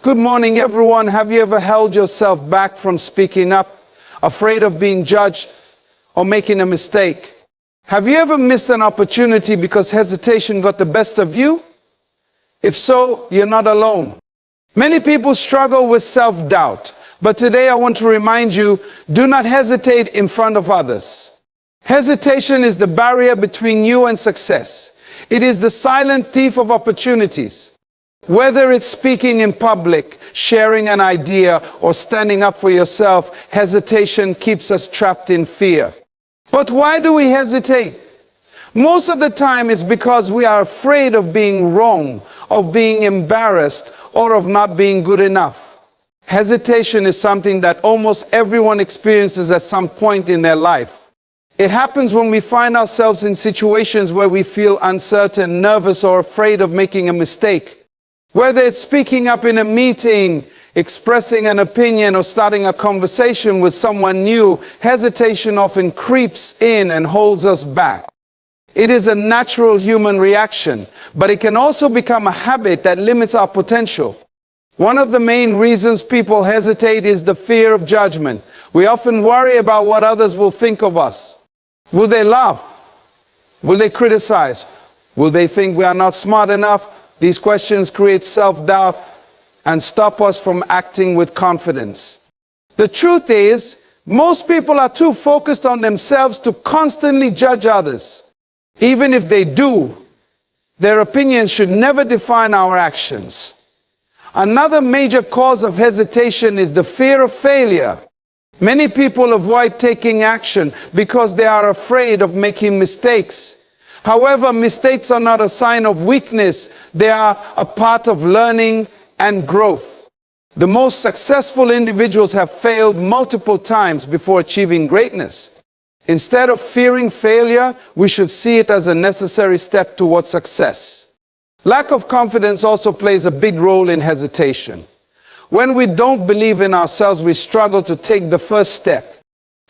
Good morning, everyone. Have you ever held yourself back from speaking up, afraid of being judged or making a mistake? Have you ever missed an opportunity because hesitation got the best of you? If so, you're not alone. Many people struggle with self-doubt, but today I want to remind you, do not hesitate in front of others. Hesitation is the barrier between you and success. It is the silent thief of opportunities. Whether it's speaking in public, sharing an idea, or standing up for yourself, hesitation keeps us trapped in fear. But why do we hesitate? Most of the time it's because we are afraid of being wrong, of being embarrassed, or of not being good enough. Hesitation is something that almost everyone experiences at some point in their life. It happens when we find ourselves in situations where we feel uncertain, nervous, or afraid of making a mistake. Whether it's speaking up in a meeting, expressing an opinion, or starting a conversation with someone new, hesitation often creeps in and holds us back. It is a natural human reaction, but it can also become a habit that limits our potential. One of the main reasons people hesitate is the fear of judgment. We often worry about what others will think of us. Will they laugh? Will they criticize? Will they think we are not smart enough? These questions create self-doubt and stop us from acting with confidence. The truth is, most people are too focused on themselves to constantly judge others. Even if they do, their opinions should never define our actions. Another major cause of hesitation is the fear of failure. Many people avoid taking action because they are afraid of making mistakes. However, mistakes are not a sign of weakness. They are a part of learning and growth. The most successful individuals have failed multiple times before achieving greatness. Instead of fearing failure, we should see it as a necessary step towards success. Lack of confidence also plays a big role in hesitation. When we don't believe in ourselves, we struggle to take the first step.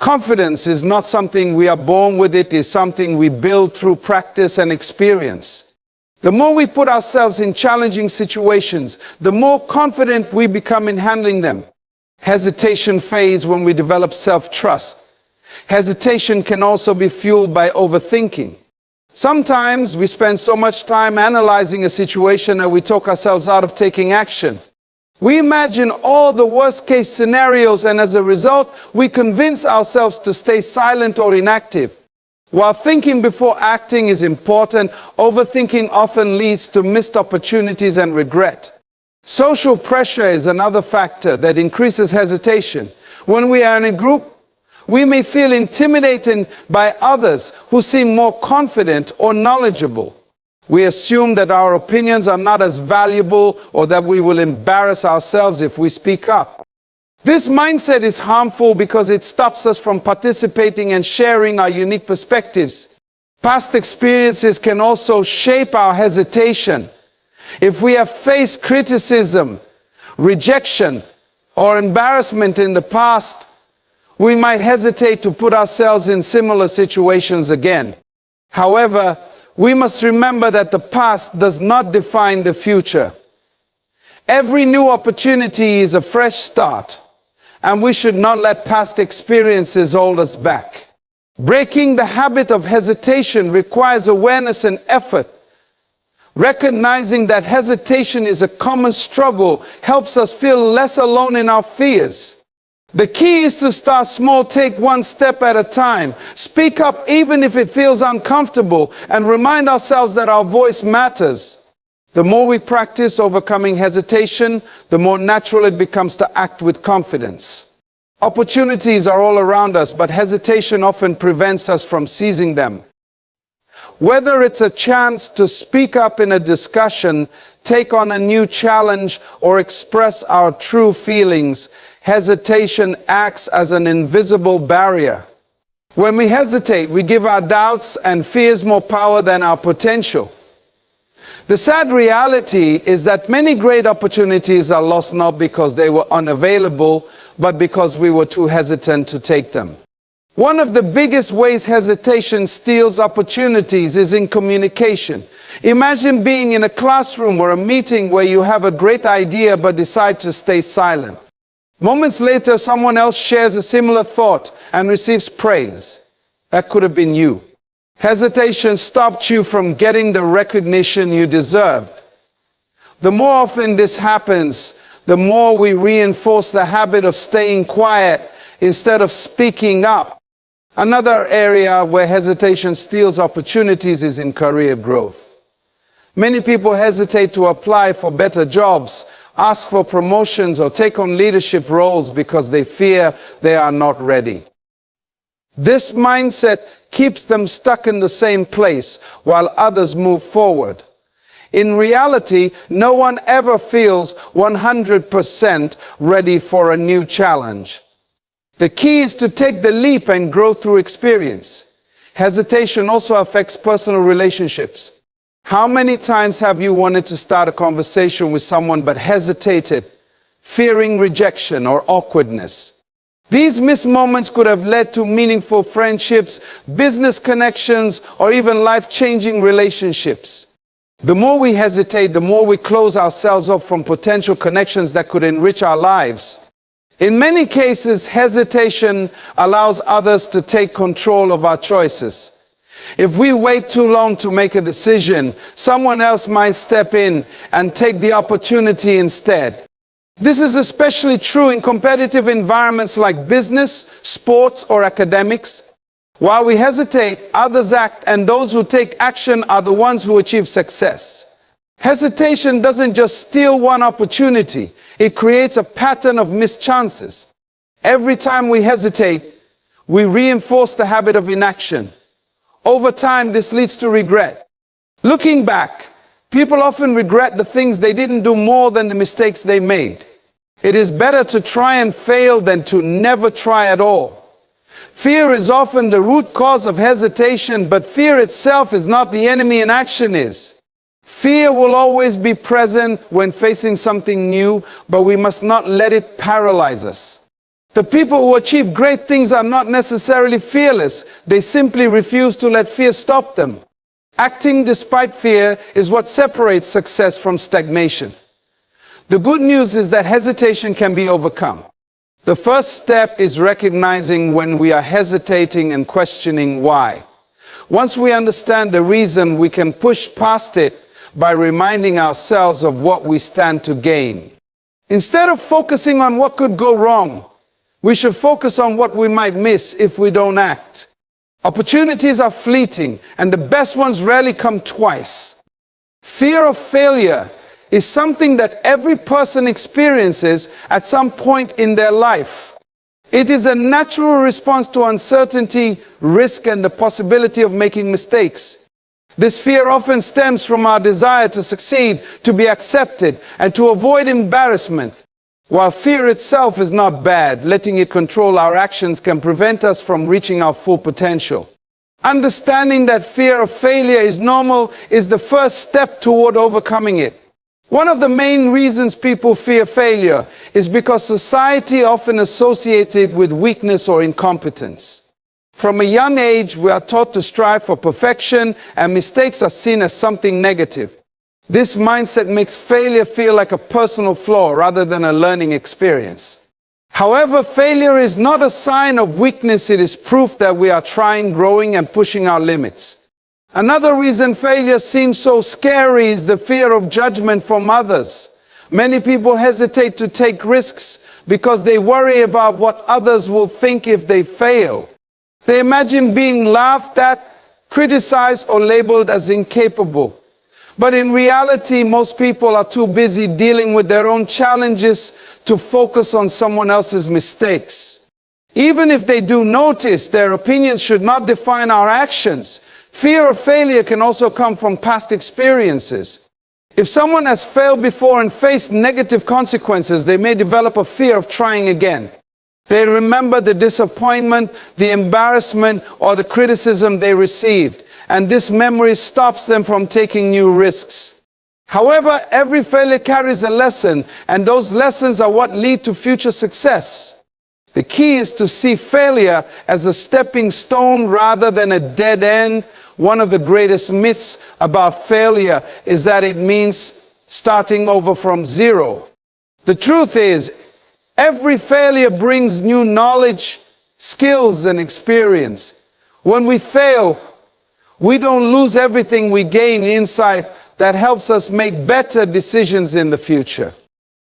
Confidence is not something we are born with, it is something we build through practice and experience. The more we put ourselves in challenging situations, the more confident we become in handling them. Hesitation fades when we develop self-trust. Hesitation can also be fueled by overthinking. Sometimes we spend so much time analyzing a situation that we talk ourselves out of taking action. We imagine all the worst-case scenarios, and as a result, we convince ourselves to stay silent or inactive. While thinking before acting is important, overthinking often leads to missed opportunities and regret. Social pressure is another factor that increases hesitation. When we are in a group, we may feel intimidated by others who seem more confident or knowledgeable. We assume that our opinions are not as valuable or that we will embarrass ourselves if we speak up. This mindset is harmful because it stops us from participating and sharing our unique perspectives. Past experiences can also shape our hesitation. If we have faced criticism, rejection, or embarrassment in the past, we might hesitate to put ourselves in similar situations again. However, we must remember that the past does not define the future. Every new opportunity is a fresh start, and we should not let past experiences hold us back. Breaking the habit of hesitation requires awareness and effort. Recognizing that hesitation is a common struggle helps us feel less alone in our fears. The key is to start small, take one step at a time. Speak up even if it feels uncomfortable, and remind ourselves that our voice matters. The more we practice overcoming hesitation, the more natural it becomes to act with confidence. Opportunities are all around us, but hesitation often prevents us from seizing them. Whether it's a chance to speak up in a discussion, take on a new challenge, or express our true feelings, hesitation acts as an invisible barrier. When we hesitate, we give our doubts and fears more power than our potential. The sad reality is that many great opportunities are lost not because they were unavailable, but because we were too hesitant to take them. One of the biggest ways hesitation steals opportunities is in communication. Imagine being in a classroom or a meeting where you have a great idea but decide to stay silent. Moments later, someone else shares a similar thought and receives praise. That could have been you. Hesitation stopped you from getting the recognition you deserved. The more often this happens, the more we reinforce the habit of staying quiet instead of speaking up. Another area where hesitation steals opportunities is in career growth. Many people hesitate to apply for better jobs, ask for promotions, or take on leadership roles because they fear they are not ready. This mindset keeps them stuck in the same place while others move forward. In reality, no one ever feels 100% ready for a new challenge. The key is to take the leap and grow through experience. Hesitation also affects personal relationships. How many times have you wanted to start a conversation with someone but hesitated, fearing rejection or awkwardness? These missed moments could have led to meaningful friendships, business connections, or even life-changing relationships. The more we hesitate, the more we close ourselves off from potential connections that could enrich our lives. In many cases, hesitation allows others to take control of our choices. If we wait too long to make a decision, someone else might step in and take the opportunity instead. This is especially true in competitive environments like business, sports, or academics. While we hesitate, others act, and those who take action are the ones who achieve success. Hesitation doesn't just steal one opportunity, it creates a pattern of missed chances. Every time we hesitate, we reinforce the habit of inaction. Over time, this leads to regret. Looking back, people often regret the things they didn't do more than the mistakes they made. It is better to try and fail than to never try at all. Fear is often the root cause of hesitation, but fear itself is not the enemy, and action is. Fear will always be present when facing something new, but we must not let it paralyze us. The people who achieve great things are not necessarily fearless. They simply refuse to let fear stop them. Acting despite fear is what separates success from stagnation. The good news is that hesitation can be overcome. The first step is recognizing when we are hesitating and questioning why. Once we understand the reason, we can push past it by reminding ourselves of what we stand to gain. Instead of focusing on what could go wrong, we should focus on what we might miss if we don't act. Opportunities are fleeting, and the best ones rarely come twice. Fear of failure is something that every person experiences at some point in their life. It is a natural response to uncertainty, risk, and the possibility of making mistakes. This fear often stems from our desire to succeed, to be accepted, and to avoid embarrassment. While fear itself is not bad, letting it control our actions can prevent us from reaching our full potential. Understanding that fear of failure is normal is the first step toward overcoming it. One of the main reasons people fear failure is because society often associates it with weakness or incompetence. From a young age, we are taught to strive for perfection, and mistakes are seen as something negative. This mindset makes failure feel like a personal flaw rather than a learning experience. However, failure is not a sign of weakness. It is proof that we are trying, growing, and pushing our limits. Another reason failure seems so scary is the fear of judgment from others. Many people hesitate to take risks because they worry about what others will think if they fail. They imagine being laughed at, criticized, or labeled as incapable. But in reality, most people are too busy dealing with their own challenges to focus on someone else's mistakes. Even if they do notice, their opinions should not define our actions. Fear of failure can also come from past experiences. If someone has failed before and faced negative consequences, they may develop a fear of trying again. They remember the disappointment, the embarrassment, or the criticism they received, and this memory stops them from taking new risks. However, every failure carries a lesson, and those lessons are what lead to future success. The key is to see failure as a stepping stone rather than a dead end. One of the greatest myths about failure is that it means starting over from zero. The truth is, every failure brings new knowledge, skills, and experience. When we fail, we don't lose everything. We gain insight that helps us make better decisions in the future.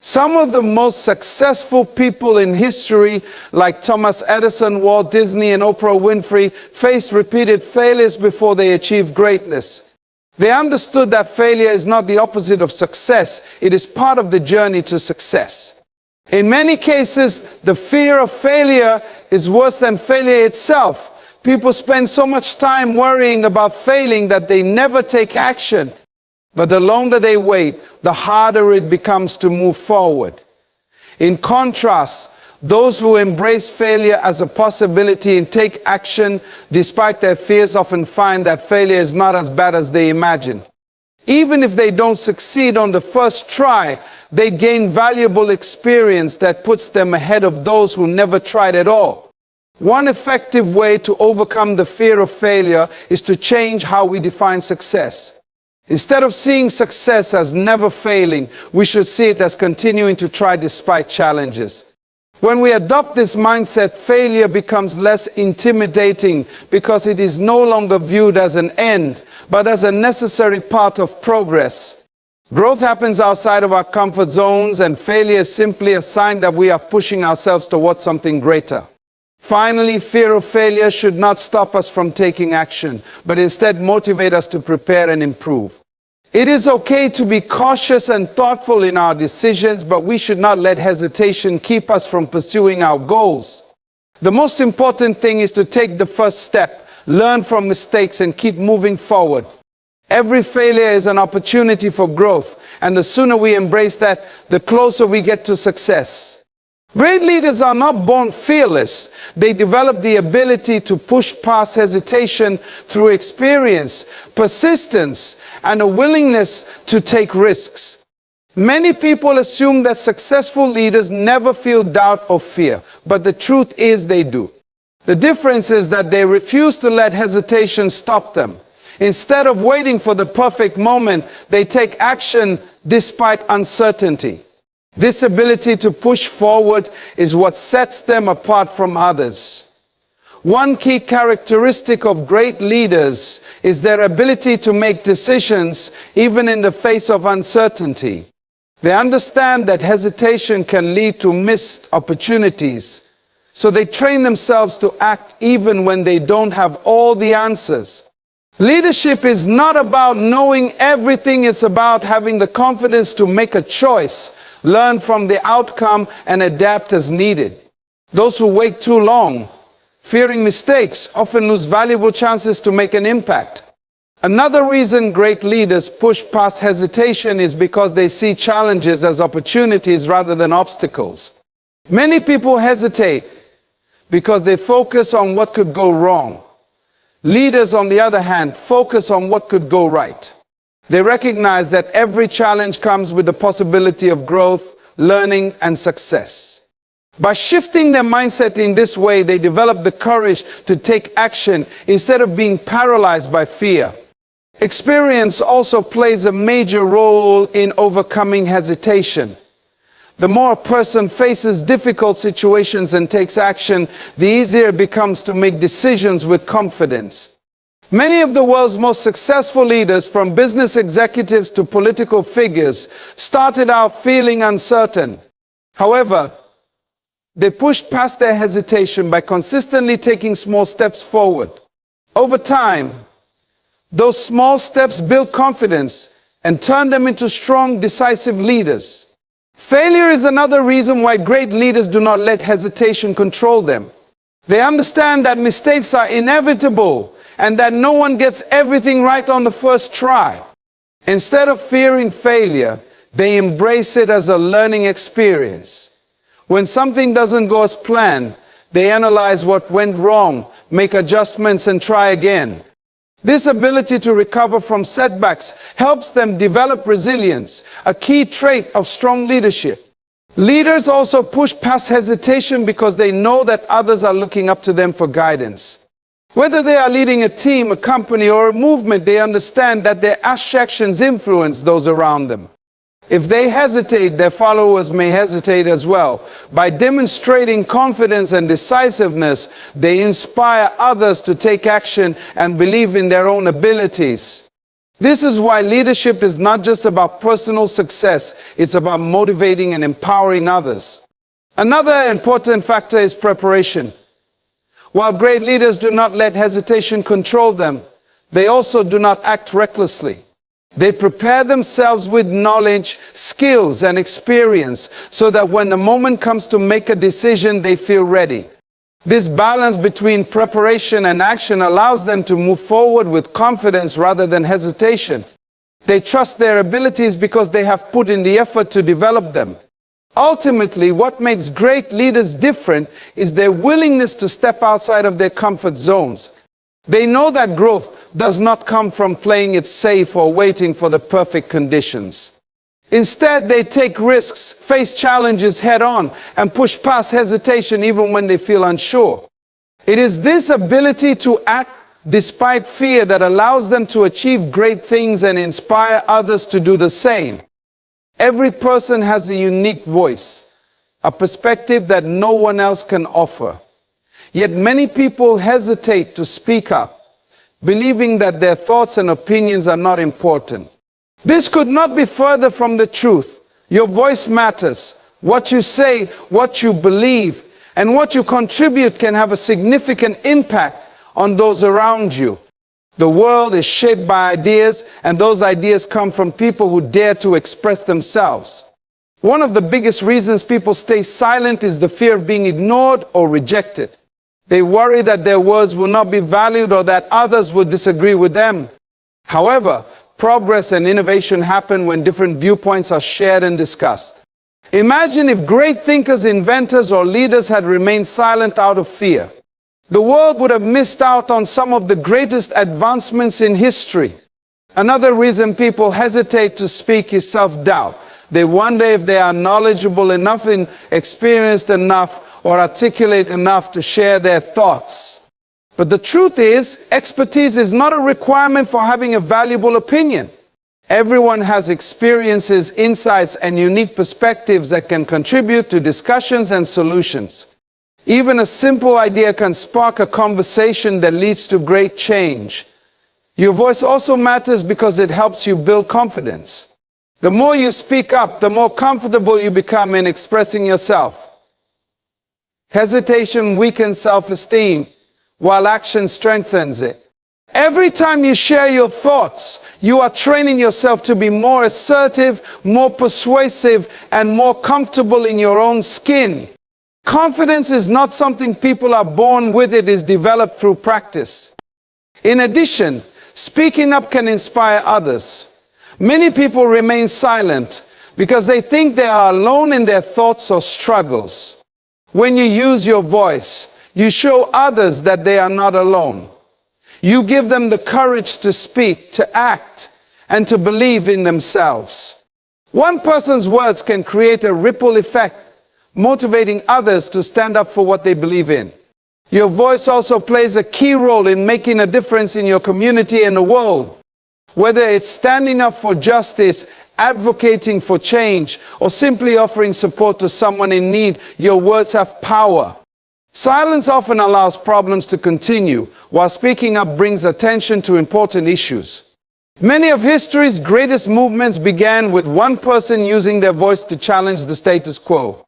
Some of the most successful people in history, like Thomas Edison, Walt Disney, and Oprah Winfrey, faced repeated failures before they achieved greatness. They understood that failure is not the opposite of success. It is part of the journey to success. In many cases, the fear of failure is worse than failure itself. People spend so much time worrying about failing that they never take action. But the longer they wait, the harder it becomes to move forward. In contrast, those who embrace failure as a possibility and take action despite their fears often find that failure is not as bad as they imagine. Even if they don't succeed on the first try, they gain valuable experience that puts them ahead of those who never tried at all. One effective way to overcome the fear of failure is to change how we define success. Instead of seeing success as never failing, we should see it as continuing to try despite challenges. When we adopt this mindset, failure becomes less intimidating because it is no longer viewed as an end, but as a necessary part of progress. Growth happens outside of our comfort zones, and failure is simply a sign that we are pushing ourselves towards something greater. Finally, fear of failure should not stop us from taking action, but instead motivate us to prepare and improve. It is okay to be cautious and thoughtful in our decisions, but we should not let hesitation keep us from pursuing our goals. The most important thing is to take the first step, learn from mistakes, and keep moving forward. Every failure is an opportunity for growth, and the sooner we embrace that, the closer we get to success. Great leaders are not born fearless. They develop the ability to push past hesitation through experience, persistence, and a willingness to take risks. Many people assume that successful leaders never feel doubt or fear, but the truth is they do. The difference is that they refuse to let hesitation stop them. Instead of waiting for the perfect moment, they take action despite uncertainty. This ability to push forward is what sets them apart from others. One key characteristic of great leaders is their ability to make decisions even in the face of uncertainty. They understand that hesitation can lead to missed opportunities, so they train themselves to act even when they don't have all the answers. Leadership is not about knowing everything, it's about having the confidence to make a choice, learn from the outcome, and adapt as needed. Those who wait too long, fearing mistakes, often lose valuable chances to make an impact. Another reason great leaders push past hesitation is because they see challenges as opportunities rather than obstacles. Many people hesitate because they focus on what could go wrong. Leaders, on the other hand, focus on what could go right. They recognize that every challenge comes with the possibility of growth, learning, and success. By shifting their mindset in this way, they develop the courage to take action instead of being paralyzed by fear. Experience also plays a major role in overcoming hesitation. The more a person faces difficult situations and takes action, the easier it becomes to make decisions with confidence. Many of the world's most successful leaders, from business executives to political figures, started out feeling uncertain. However, they pushed past their hesitation by consistently taking small steps forward. Over time, those small steps build confidence and turn them into strong, decisive leaders. Failure is another reason why great leaders do not let hesitation control them. They understand that mistakes are inevitable and that no one gets everything right on the first try. Instead of fearing failure, they embrace it as a learning experience. When something doesn't go as planned, they analyze what went wrong, make adjustments, and try again. This ability to recover from setbacks helps them develop resilience, a key trait of strong leadership. Leaders also push past hesitation because they know that others are looking up to them for guidance. Whether they are leading a team, a company, or a movement, they understand that their actions influence those around them. If they hesitate, their followers may hesitate as well. By demonstrating confidence and decisiveness, they inspire others to take action and believe in their own abilities. This is why leadership is not just about personal success, it's about motivating and empowering others. Another important factor is preparation. While great leaders do not let hesitation control them, they also do not act recklessly. They prepare themselves with knowledge, skills, and experience so that when the moment comes to make a decision, they feel ready. This balance between preparation and action allows them to move forward with confidence rather than hesitation. They trust their abilities because they have put in the effort to develop them. Ultimately, what makes great leaders different is their willingness to step outside of their comfort zones. They know that growth does not come from playing it safe or waiting for the perfect conditions. Instead, they take risks, face challenges head on, and push past hesitation even when they feel unsure. It is this ability to act despite fear that allows them to achieve great things and inspire others to do the same. Every person has a unique voice, a perspective that no one else can offer. Yet many people hesitate to speak up, believing that their thoughts and opinions are not important. This could not be further from the truth. Your voice matters. What you say, what you believe, and what you contribute can have a significant impact on those around you. The world is shaped by ideas, and those ideas come from people who dare to express themselves. One of the biggest reasons people stay silent is the fear of being ignored or rejected. They worry that their words will not be valued or that others will disagree with them. However, progress and innovation happen when different viewpoints are shared and discussed. Imagine if great thinkers, inventors, or leaders had remained silent out of fear. The world would have missed out on some of the greatest advancements in history. Another reason people hesitate to speak is self-doubt. They wonder if they are knowledgeable enough, experienced enough, or articulate enough to share their thoughts. But the truth is, expertise is not a requirement for having a valuable opinion. Everyone has experiences, insights, and unique perspectives that can contribute to discussions and solutions. Even a simple idea can spark a conversation that leads to great change. Your voice also matters because it helps you build confidence. The more you speak up, the more comfortable you become in expressing yourself. Hesitation weakens self-esteem, while action strengthens it. Every time you share your thoughts, you are training yourself to be more assertive, more persuasive, and more comfortable in your own skin. Confidence is not something people are born with, it is developed through practice. In addition, speaking up can inspire others. Many people remain silent because they think they are alone in their thoughts or struggles. When you use your voice, you show others that they are not alone. You give them the courage to speak, to act, and to believe in themselves. One person's words can create a ripple effect, motivating others to stand up for what they believe in. Your voice also plays a key role in making a difference in your community and the world. Whether it's standing up for justice, advocating for change, or simply offering support to someone in need, your words have power. Silence often allows problems to continue, while speaking up brings attention to important issues. Many of history's greatest movements began with one person using their voice to challenge the status quo.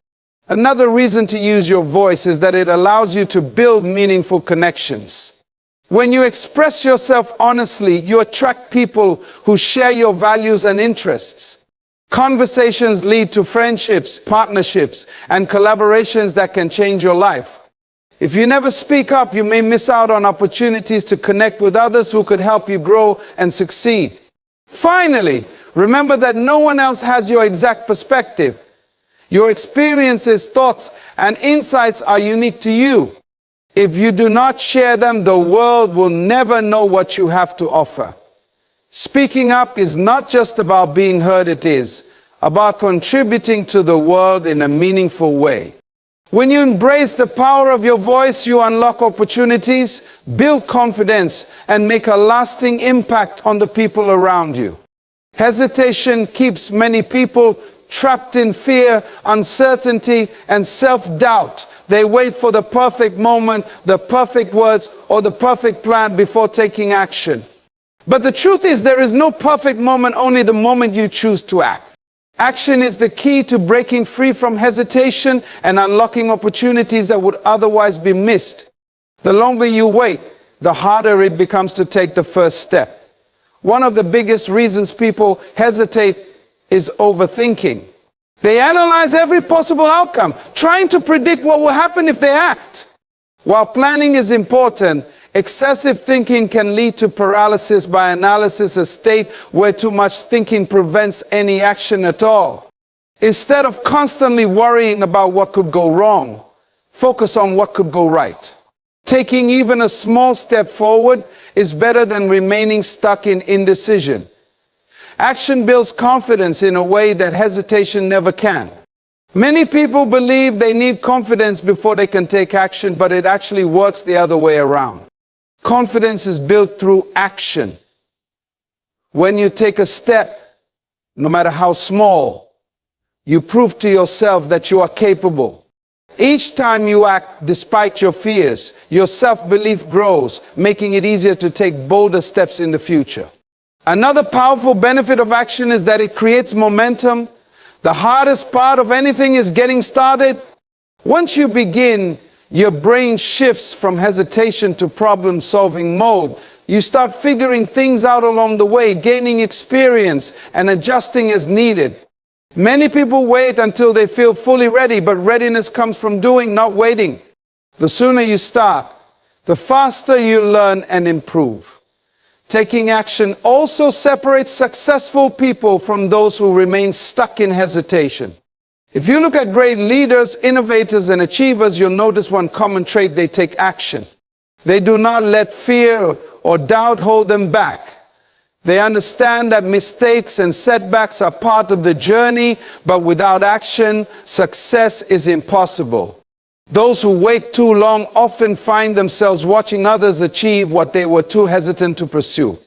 Another reason to use your voice is that it allows you to build meaningful connections. When you express yourself honestly, you attract people who share your values and interests. Conversations lead to friendships, partnerships, and collaborations that can change your life. If you never speak up, you may miss out on opportunities to connect with others who could help you grow and succeed. Finally, remember that no one else has your exact perspective. Your experiences, thoughts, and insights are unique to you. If you do not share them, the world will never know what you have to offer. Speaking up is not just about being heard, it is about contributing to the world in a meaningful way. When you embrace the power of your voice, you unlock opportunities, build confidence, and make a lasting impact on the people around you. Hesitation keeps many people trapped in fear, uncertainty, and self-doubt. They wait for the perfect moment, the perfect words, or the perfect plan before taking action. But the truth is, there is no perfect moment, only the moment you choose to act. Action is the key to breaking free from hesitation and unlocking opportunities that would otherwise be missed. The longer you wait, the harder it becomes to take the first step. One of the biggest reasons people hesitate is overthinking. They analyze every possible outcome, trying to predict what will happen if they act. While planning is important, excessive thinking can lead to paralysis by analysis, a state where too much thinking prevents any action at all. Instead of constantly worrying about what could go wrong, focus on what could go right. Taking even a small step forward is better than remaining stuck in indecision. Action builds confidence in a way that hesitation never can. Many people believe they need confidence before they can take action, but it actually works the other way around. Confidence is built through action. When you take a step, no matter how small, you prove to yourself that you are capable. Each time you act despite your fears, your self-belief grows, making it easier to take bolder steps in the future. Another powerful benefit of action is that it creates momentum. The hardest part of anything is getting started. Once you begin, your brain shifts from hesitation to problem-solving mode. You start figuring things out along the way, gaining experience and adjusting as needed. Many people wait until they feel fully ready, but readiness comes from doing, not waiting. The sooner you start, the faster you learn and improve. Taking action also separates successful people from those who remain stuck in hesitation. If you look at great leaders, innovators, and achievers, you'll notice one common trait: they take action. They do not let fear or doubt hold them back. They understand that mistakes and setbacks are part of the journey, but without action, success is impossible. Those who wait too long often find themselves watching others achieve what they were too hesitant to pursue.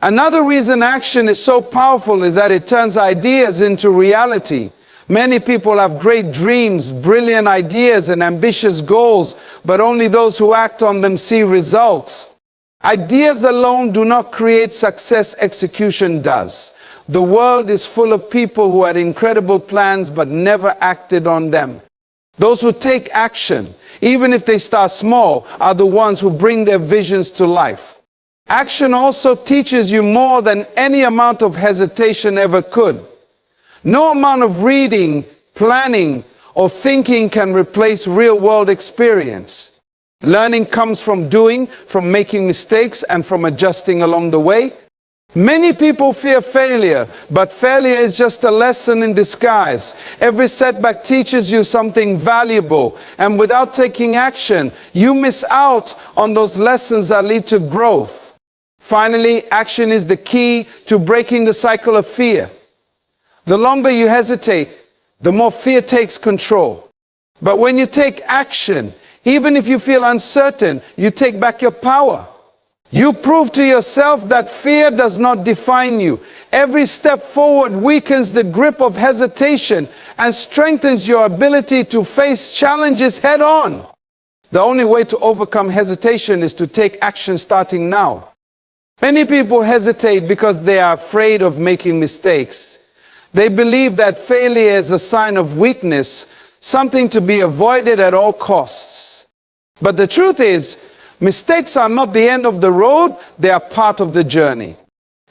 Another reason action is so powerful is that it turns ideas into reality. Many people have great dreams, brilliant ideas, and ambitious goals, but only those who act on them see results. Ideas alone do not create success, execution does. The world is full of people who had incredible plans but never acted on them. Those who take action, even if they start small, are the ones who bring their visions to life. Action also teaches you more than any amount of hesitation ever could. No amount of reading, planning, or thinking can replace real-world experience. Learning comes from doing, from making mistakes, and from adjusting along the way. Many people fear failure, but failure is just a lesson in disguise. Every setback teaches you something valuable, and without taking action, you miss out on those lessons that lead to growth. Finally, action is the key to breaking the cycle of fear. The longer you hesitate, the more fear takes control. But when you take action, even if you feel uncertain, you take back your power. You prove to yourself that fear does not define you. Every step forward weakens the grip of hesitation and strengthens your ability to face challenges head on. The only way to overcome hesitation is to take action starting now. Many people hesitate because they are afraid of making mistakes. They believe that failure is a sign of weakness, something to be avoided at all costs. But the truth is, mistakes are not the end of the road, they are part of the journey.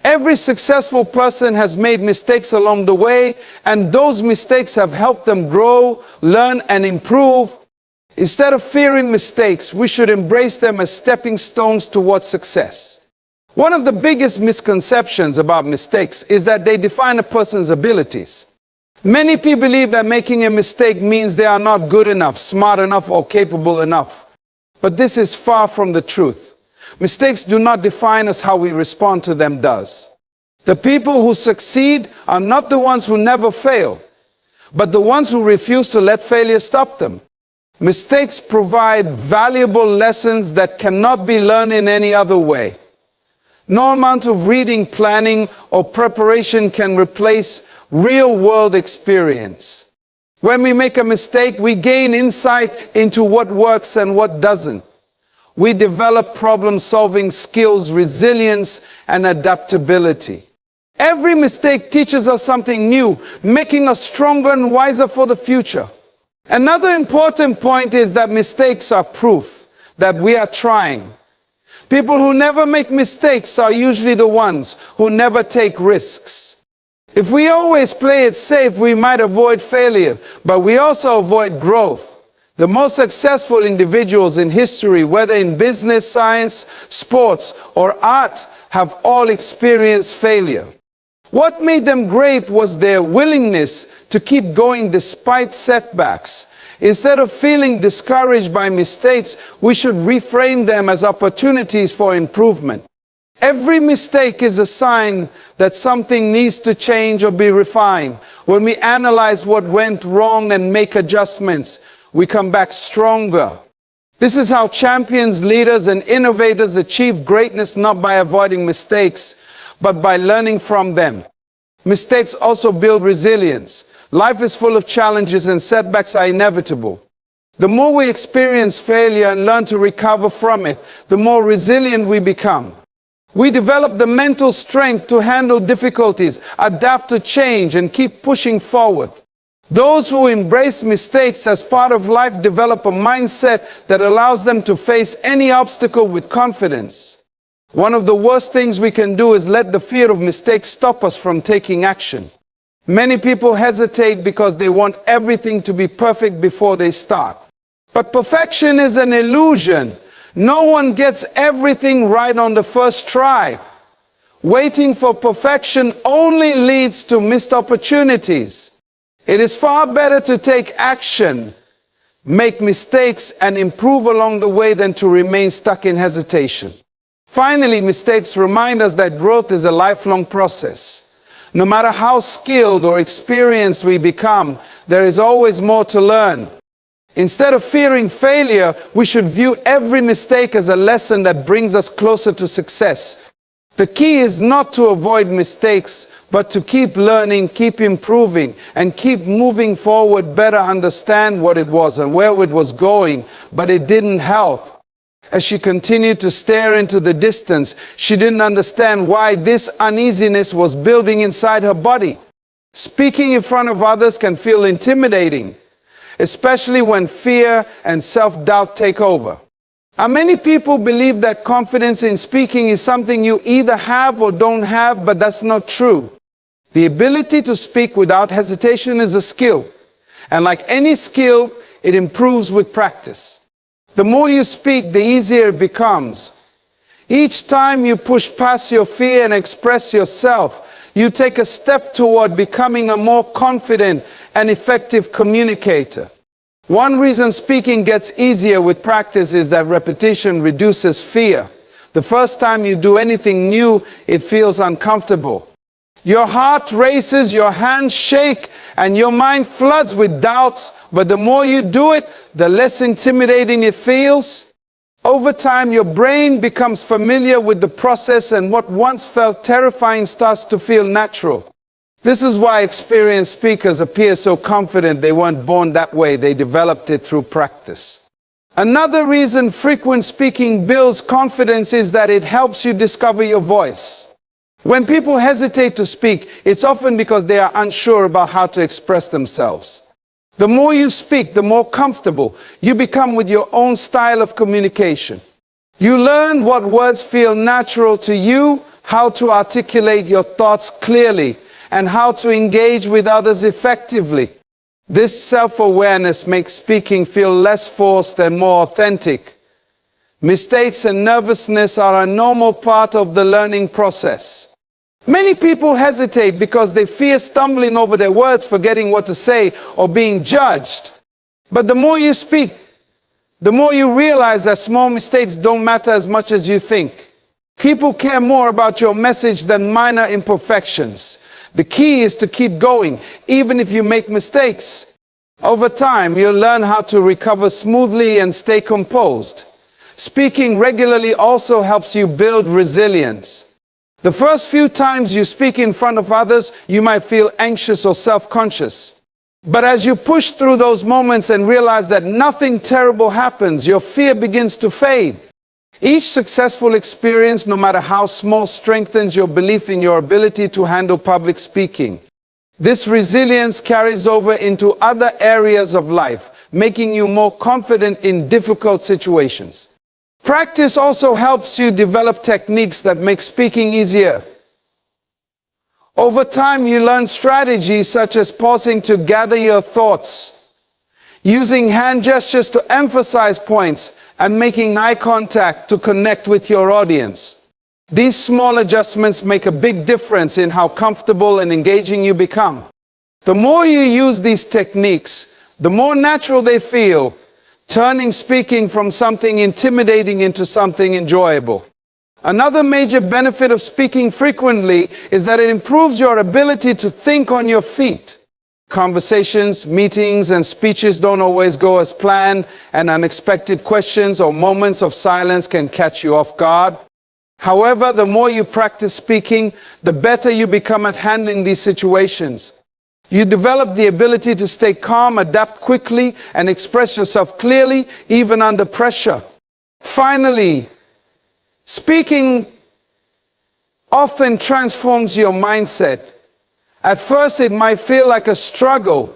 Every successful person has made mistakes along the way, and those mistakes have helped them grow, learn, and improve. Instead of fearing mistakes, we should embrace them as stepping stones towards success. One of the biggest misconceptions about mistakes is that they define a person's abilities. Many people believe that making a mistake means they are not good enough, smart enough, or capable enough. But this is far from the truth. Mistakes do not define us, how we respond to them does. The people who succeed are not the ones who never fail, but the ones who refuse to let failure stop them. Mistakes provide valuable lessons that cannot be learned in any other way. No amount of reading, planning, or preparation can replace real-world experience. When we make a mistake, we gain insight into what works and what doesn't. We develop problem-solving skills, resilience, and adaptability. Every mistake teaches us something new, making us stronger and wiser for the future. Another important point is that mistakes are proof that we are trying. People who never make mistakes are usually the ones who never take risks. If we always play it safe, we might avoid failure, but we also avoid growth. The most successful individuals in history, whether in business, science, sports, or art, have all experienced failure. What made them great was their willingness to keep going despite setbacks. Instead of feeling discouraged by mistakes, we should reframe them as opportunities for improvement. Every mistake is a sign that something needs to change or be refined. When we analyze what went wrong and make adjustments, we come back stronger. This is how champions, leaders, and innovators achieve greatness, not by avoiding mistakes, but by learning from them. Mistakes also build resilience. Life is full of challenges and setbacks are inevitable. The more we experience failure and learn to recover from it, the more resilient we become. We develop the mental strength to handle difficulties, adapt to change, and keep pushing forward. Those who embrace mistakes as part of life develop a mindset that allows them to face any obstacle with confidence. One of the worst things we can do is let the fear of mistakes stop us from taking action. Many people hesitate because they want everything to be perfect before they start. But perfection is an illusion. No one gets everything right on the first try. Waiting for perfection only leads to missed opportunities. It is far better to take action, make mistakes, and improve along the way than to remain stuck in hesitation. Finally, mistakes remind us that growth is a lifelong process. No matter how skilled or experienced we become, there is always more to learn. Instead of fearing failure, we should view every mistake as a lesson that brings us closer to success. The key is not to avoid mistakes, but to keep learning, keep improving, and keep moving forward, better understand what it was and where it was going, but it didn't help. As she continued to stare into the distance, she didn't understand why this uneasiness was building inside her body. Speaking in front of others can feel intimidating, especially when fear and self-doubt take over. Many people believe that confidence in speaking is something you either have or don't have, but that's not true. The ability to speak without hesitation is a skill, and like any skill, it improves with practice. The more you speak, the easier it becomes. Each time you push past your fear and express yourself, you take a step toward becoming a more confident and effective communicator. One reason speaking gets easier with practice is that repetition reduces fear. The first time you do anything new, it feels uncomfortable. Your heart races, your hands shake, and your mind floods with doubts, but the more you do it, the less intimidating it feels. Over time, your brain becomes familiar with the process, and what once felt terrifying starts to feel natural. This is why experienced speakers appear so confident. They weren't born that way. They developed it through practice. Another reason frequent speaking builds confidence is that it helps you discover your voice. When people hesitate to speak, it's often because they are unsure about how to express themselves. The more you speak, the more comfortable you become with your own style of communication. You learn what words feel natural to you, how to articulate your thoughts clearly, and how to engage with others effectively. This self-awareness makes speaking feel less forced and more authentic. Mistakes and nervousness are a normal part of the learning process. Many people hesitate because they fear stumbling over their words, forgetting what to say, or being judged. But the more you speak, the more you realize that small mistakes don't matter as much as you think. People care more about your message than minor imperfections. The key is to keep going, even if you make mistakes. Over time, you'll learn how to recover smoothly and stay composed. Speaking regularly also helps you build resilience. The first few times you speak in front of others, you might feel anxious or self-conscious. But as you push through those moments and realize that nothing terrible happens, your fear begins to fade. Each successful experience, no matter how small, strengthens your belief in your ability to handle public speaking. This resilience carries over into other areas of life, making you more confident in difficult situations. Practice also helps you develop techniques that make speaking easier. Over time, you learn strategies such as pausing to gather your thoughts, using hand gestures to emphasize points, and making eye contact to connect with your audience. These small adjustments make a big difference in how comfortable and engaging you become. The more you use these techniques, the more natural they feel, turning speaking from something intimidating into something enjoyable. Another major benefit of speaking frequently is that it improves your ability to think on your feet. Conversations, meetings, and speeches don't always go as planned, and unexpected questions or moments of silence can catch you off guard. However, the more you practice speaking, the better you become at handling these situations. You develop the ability to stay calm, adapt quickly, and express yourself clearly, even under pressure. Finally, speaking often transforms your mindset. At first, it might feel like a struggle,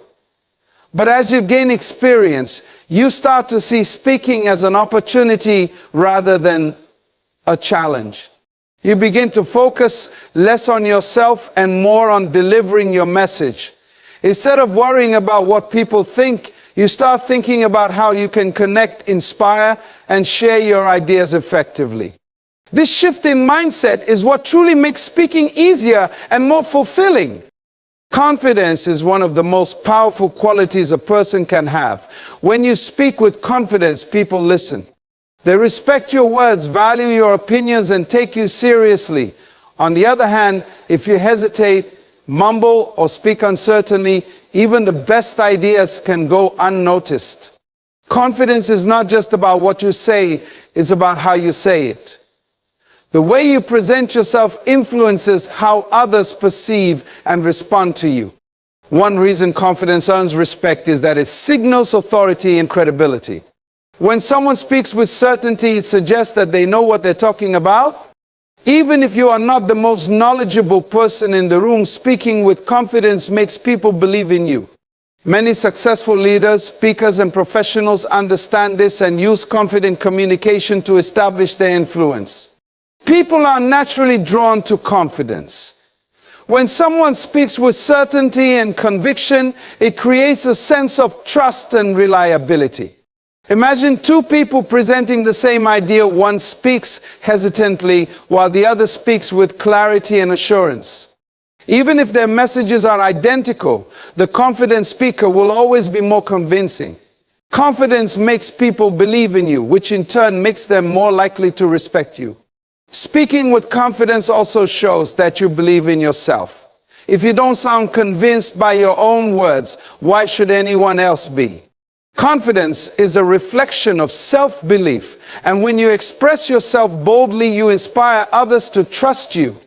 but as you gain experience, you start to see speaking as an opportunity rather than a challenge. You begin to focus less on yourself and more on delivering your message. Instead of worrying about what people think, you start thinking about how you can connect, inspire, and share your ideas effectively. This shift in mindset is what truly makes speaking easier and more fulfilling. Confidence is one of the most powerful qualities a person can have. When you speak with confidence, people listen. They respect your words, value your opinions, and take you seriously. On the other hand, if you hesitate, mumble, or speak uncertainly, even the best ideas can go unnoticed. Confidence is not just about what you say, it's about how you say it. The way you present yourself influences how others perceive and respond to you. One reason confidence earns respect is that it signals authority and credibility. When someone speaks with certainty, it suggests that they know what they're talking about. Even if you are not the most knowledgeable person in the room, speaking with confidence makes people believe in you. Many successful leaders, speakers, and professionals understand this and use confident communication to establish their influence. People are naturally drawn to confidence. When someone speaks with certainty and conviction, it creates a sense of trust and reliability. Imagine two people presenting the same idea. One speaks hesitantly while the other speaks with clarity and assurance. Even if their messages are identical, the confident speaker will always be more convincing. Confidence makes people believe in you, which in turn makes them more likely to respect you. Speaking with confidence also shows that you believe in yourself. If you don't sound convinced by your own words, why should anyone else be? Confidence is a reflection of self-belief, and when you express yourself boldly, you inspire others to trust you.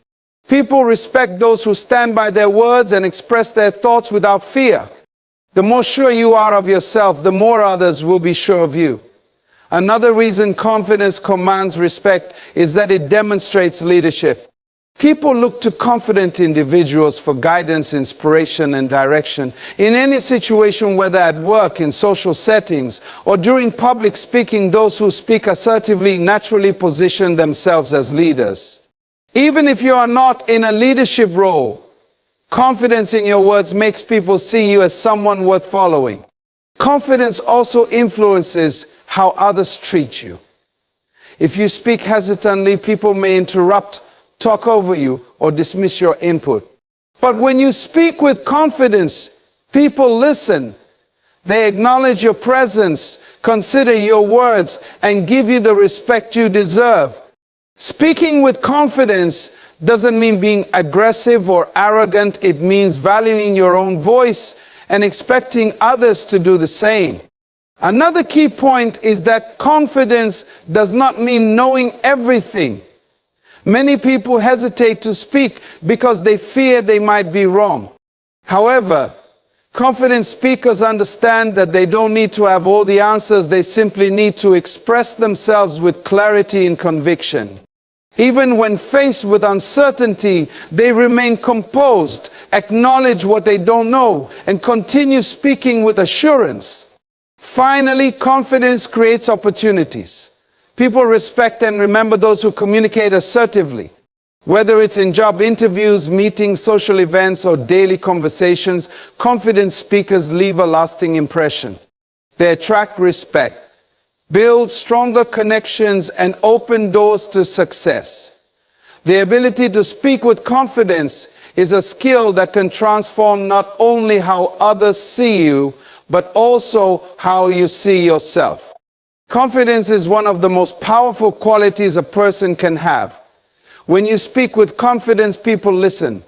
People respect those who stand by their words and express their thoughts without fear. The more sure you are of yourself, the more others will be sure of you. Another reason confidence commands respect is that it demonstrates leadership. People look to confident individuals for guidance, inspiration, and direction. In any situation, whether at work, in social settings, or during public speaking, those who speak assertively naturally position themselves as leaders. Even if you are not in a leadership role, confidence in your words makes people see you as someone worth following. Confidence also influences how others treat you. If you speak hesitantly, people may interrupt, talk over you, or dismiss your input. But when you speak with confidence, people listen. They acknowledge your presence, consider your words, and give you the respect you deserve. Speaking with confidence doesn't mean being aggressive or arrogant. It means valuing your own voice and expecting others to do the same. Another key point is that confidence does not mean knowing everything. Many people hesitate to speak because they fear they might be wrong. However, confident speakers understand that they don't need to have all the answers. They simply need to express themselves with clarity and conviction. Even when faced with uncertainty, they remain composed, acknowledge what they don't know, and continue speaking with assurance. Finally, confidence creates opportunities. People respect and remember those who communicate assertively. Whether it's in job interviews, meetings, social events, or daily conversations, confident speakers leave a lasting impression. They attract respect, build stronger connections, and open doors to success. The ability to speak with confidence is a skill that can transform not only how others see you, but also how you see yourself. Confidence is one of the most powerful qualities a person can have. When you speak with confidence, people listen.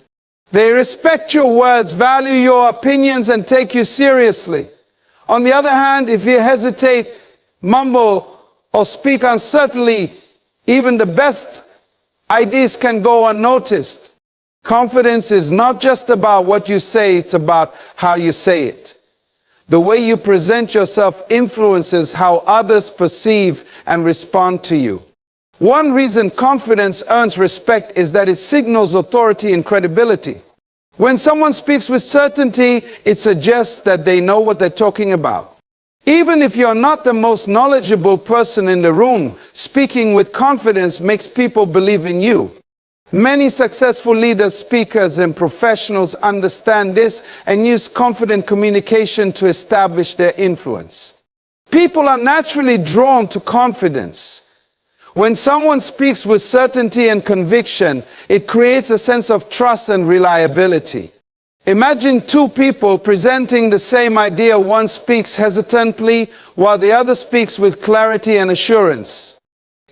They respect your words, value your opinions, and take you seriously. On the other hand, if you hesitate, mumble, or speak uncertainly, even the best ideas can go unnoticed. Confidence is not just about what you say, it's about how you say it. The way you present yourself influences how others perceive and respond to you. One reason confidence earns respect is that it signals authority and credibility. When someone speaks with certainty, it suggests that they know what they're talking about. Even if you're not the most knowledgeable person in the room, speaking with confidence makes people believe in you. Many successful leaders, speakers, and professionals understand this and use confident communication to establish their influence. People are naturally drawn to confidence. When someone speaks with certainty and conviction, it creates a sense of trust and reliability. Imagine two people presenting the same idea. One speaks hesitantly while the other speaks with clarity and assurance.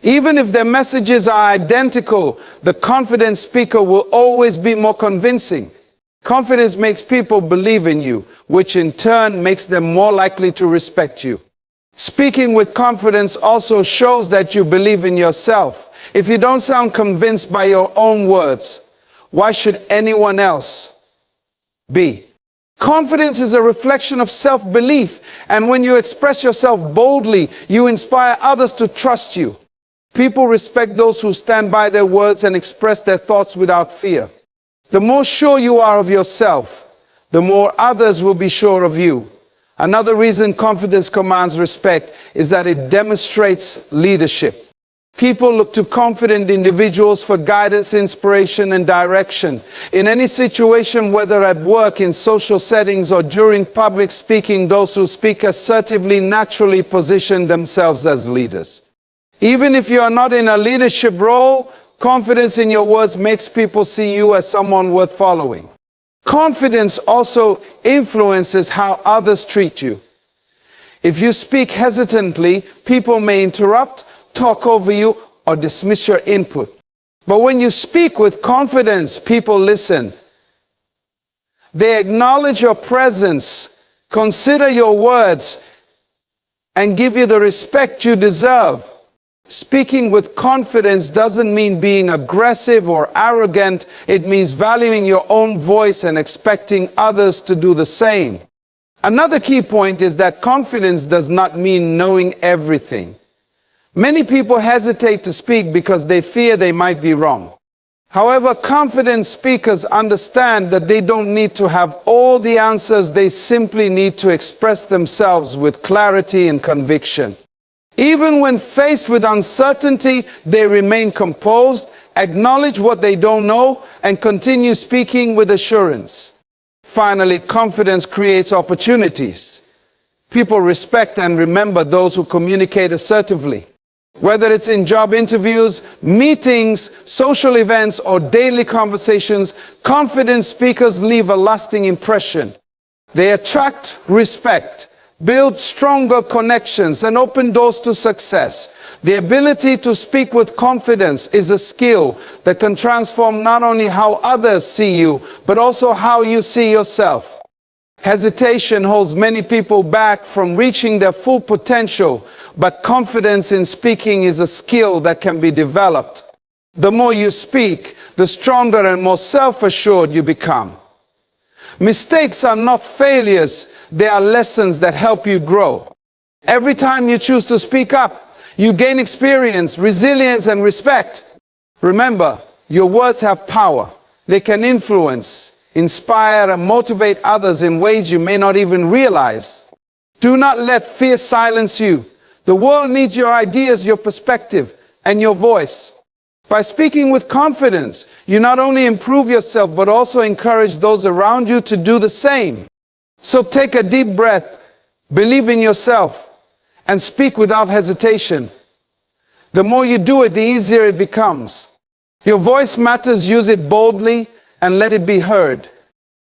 Even if their messages are identical, the confident speaker will always be more convincing. Confidence makes people believe in you, which in turn makes them more likely to respect you. Speaking with confidence also shows that you believe in yourself. If you don't sound convinced by your own words, why should anyone else be? Confidence is a reflection of self-belief, and when you express yourself boldly, you inspire others to trust you. People respect those who stand by their words and express their thoughts without fear. The more sure you are of yourself, the more others will be sure of you. Another reason confidence commands respect is that it demonstrates leadership. People look to confident individuals for guidance, inspiration, and direction. In any situation, whether at work, in social settings, or during public speaking, those who speak assertively naturally position themselves as leaders. Even if you are not in a leadership role, confidence in your words makes people see you as someone worth following. Confidence also influences how others treat you. If you speak hesitantly, people may interrupt, talk over you, or dismiss your input. But when you speak with confidence, people listen. They acknowledge your presence, consider your words, and give you the respect you deserve. Speaking with confidence doesn't mean being aggressive or arrogant. It means valuing your own voice and expecting others to do the same. Another key point is that confidence does not mean knowing everything. Many people hesitate to speak because they fear they might be wrong. However, confident speakers understand that they don't need to have all the answers. They simply need to express themselves with clarity and conviction. Even when faced with uncertainty, they remain composed, acknowledge what they don't know, and continue speaking with assurance. Finally, confidence creates opportunities. People respect and remember those who communicate assertively. Whether it's in job interviews, meetings, social events, or daily conversations, confident speakers leave a lasting impression. They attract respect, build stronger connections, and open doors to success. The ability to speak with confidence is a skill that can transform not only how others see you, but also how you see yourself. Hesitation holds many people back from reaching their full potential, but confidence in speaking is a skill that can be developed. The more you speak, the stronger and more self-assured you become. Mistakes are not failures, they are lessons that help you grow. Every time you choose to speak up, you gain experience, resilience, and respect. Remember, your words have power. They can influence, inspire, and motivate others in ways you may not even realize. Do not let fear silence you. The world needs your ideas, your perspective, and your voice. By speaking with confidence, you not only improve yourself, but also encourage those around you to do the same. So take a deep breath, believe in yourself, and speak without hesitation. The more you do it, the easier it becomes. Your voice matters, use it boldly, and let it be heard.